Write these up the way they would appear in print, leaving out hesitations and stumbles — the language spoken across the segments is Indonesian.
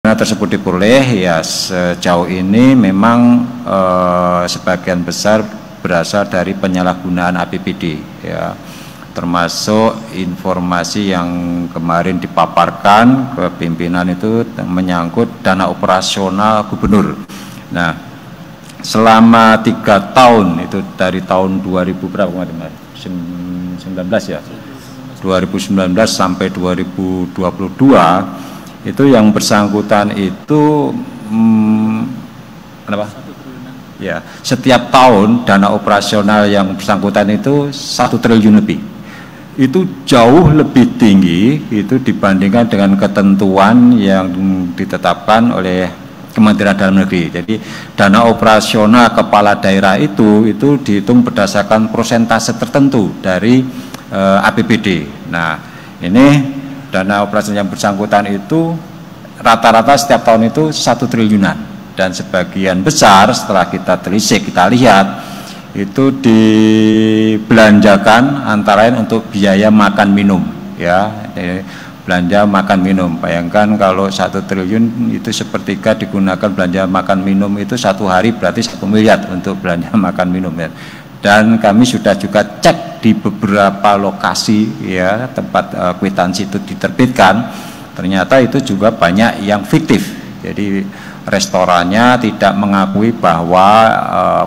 dana tersebut diperoleh ya sejauh ini memang sebagian besar berasal dari penyalahgunaan APBD ya, termasuk informasi yang kemarin dipaparkan ke pimpinan itu menyangkut dana operasional gubernur. Nah, selama 3 tahun itu dari tahun 2000 berapa kemarin? 19 ya, 2019 sampai 2022 itu yang bersangkutan itu ya, setiap tahun dana operasional yang bersangkutan itu 1 triliun lebih. Itu jauh lebih tinggi itu dibandingkan dengan ketentuan yang ditetapkan oleh Kementerian Dalam Negeri. Jadi dana operasional kepala daerah itu dihitung berdasarkan persentase tertentu dari APBD. Nah, ini dana operasional yang bersangkutan itu rata-rata setiap tahun itu 1 triliunan. Dan sebagian besar setelah kita telisik, kita lihat itu dibelanjakan antara lain untuk biaya makan minum ya, belanja makan minum. Bayangkan kalau 1 triliun itu sepertiga digunakan belanja makan minum, itu 1 hari berarti 1 miliar untuk belanja makan minum ya. Dan kami sudah juga cek di beberapa lokasi ya tempat kwitansi itu diterbitkan, ternyata itu juga banyak yang fiktif. Jadi restorannya tidak mengakui bahwa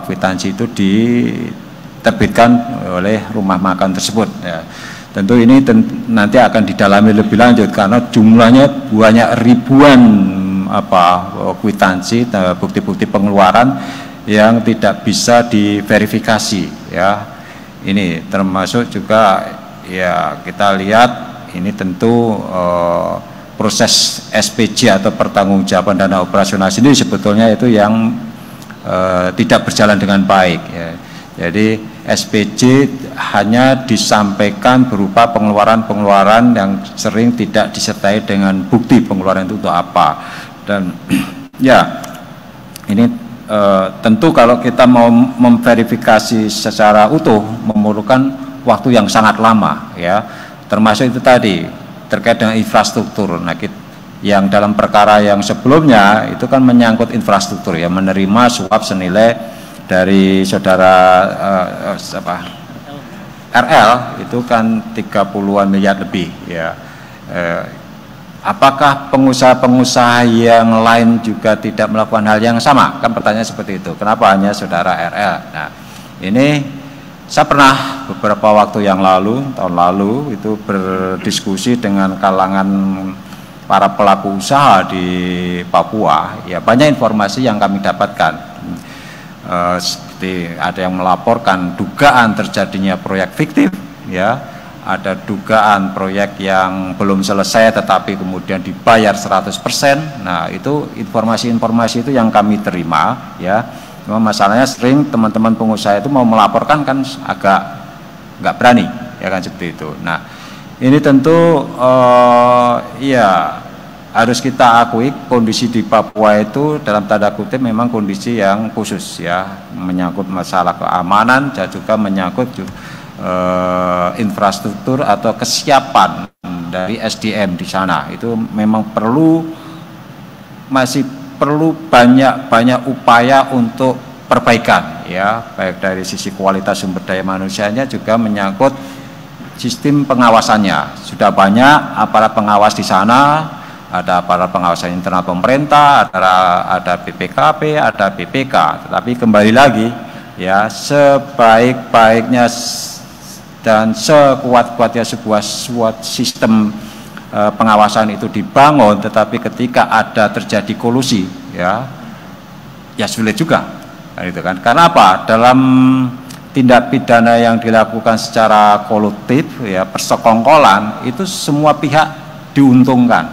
kwitansi itu diterbitkan oleh rumah makan tersebut ya. Tentu ini nanti akan didalami lebih lanjut karena jumlahnya banyak ribuan kwitansi, bukti-bukti pengeluaran yang tidak bisa diverifikasi ya. Ini termasuk juga ya, kita lihat ini tentu proses SPJ atau pertanggungjawaban dana operasional sendiri sebetulnya itu yang tidak berjalan dengan baik ya. Jadi SPJ hanya disampaikan berupa pengeluaran-pengeluaran yang sering tidak disertai dengan bukti pengeluaran itu untuk apa. Dan ya ini tentu kalau kita mau memverifikasi secara utuh memerlukan waktu yang sangat lama ya, termasuk itu tadi terkait dengan infrastruktur. Nah, yang dalam perkara yang sebelumnya itu kan menyangkut infrastruktur ya, menerima suap senilai dari saudara RL itu kan 30-an miliar lebih ya. Apakah pengusaha-pengusaha yang lain juga tidak melakukan hal yang sama? Kan pertanyaan seperti itu. Kenapa hanya saudara RL? Nah, ini saya pernah beberapa waktu yang lalu, tahun lalu itu berdiskusi dengan kalangan para pelaku usaha di Papua. Ya, banyak informasi yang kami dapatkan. Seperti ada yang melaporkan dugaan terjadinya proyek fiktif, ya, ada dugaan proyek yang belum selesai tetapi kemudian dibayar 100%. Nah, itu informasi-informasi itu yang kami terima, ya. Cuma masalahnya sering teman-teman pengusaha itu mau melaporkan kan agak nggak berani, ya kan seperti itu. Nah, ini tentu ya harus kita akui kondisi di Papua itu dalam tanda kutip memang kondisi yang khusus ya, menyangkut masalah keamanan dan juga menyangkut infrastruktur atau kesiapan dari SDM di sana. Itu memang masih perlu banyak upaya untuk perbaikan ya, baik dari sisi kualitas sumber daya manusianya juga menyangkut sistem pengawasannya. Sudah banyak aparat pengawas di sana, ada aparat pengawasan internal pemerintah, ada BPKP, ada BPK. Tetapi kembali lagi ya, sebaik-baiknya dan sekuat-kuatnya sebuah sistem pengawasan itu dibangun, tetapi ketika ada terjadi kolusi ya sulit juga gitu kan. Karena apa? Dalam tindak pidana yang dilakukan secara kolutif ya, persekongkolan, itu semua pihak diuntungkan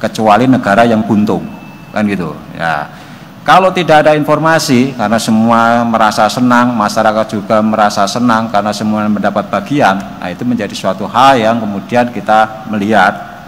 kecuali negara yang buntung kan gitu ya. Kalau tidak ada informasi, karena semua merasa senang, masyarakat juga merasa senang karena semua mendapat bagian, nah itu menjadi suatu hal yang kemudian kita melihat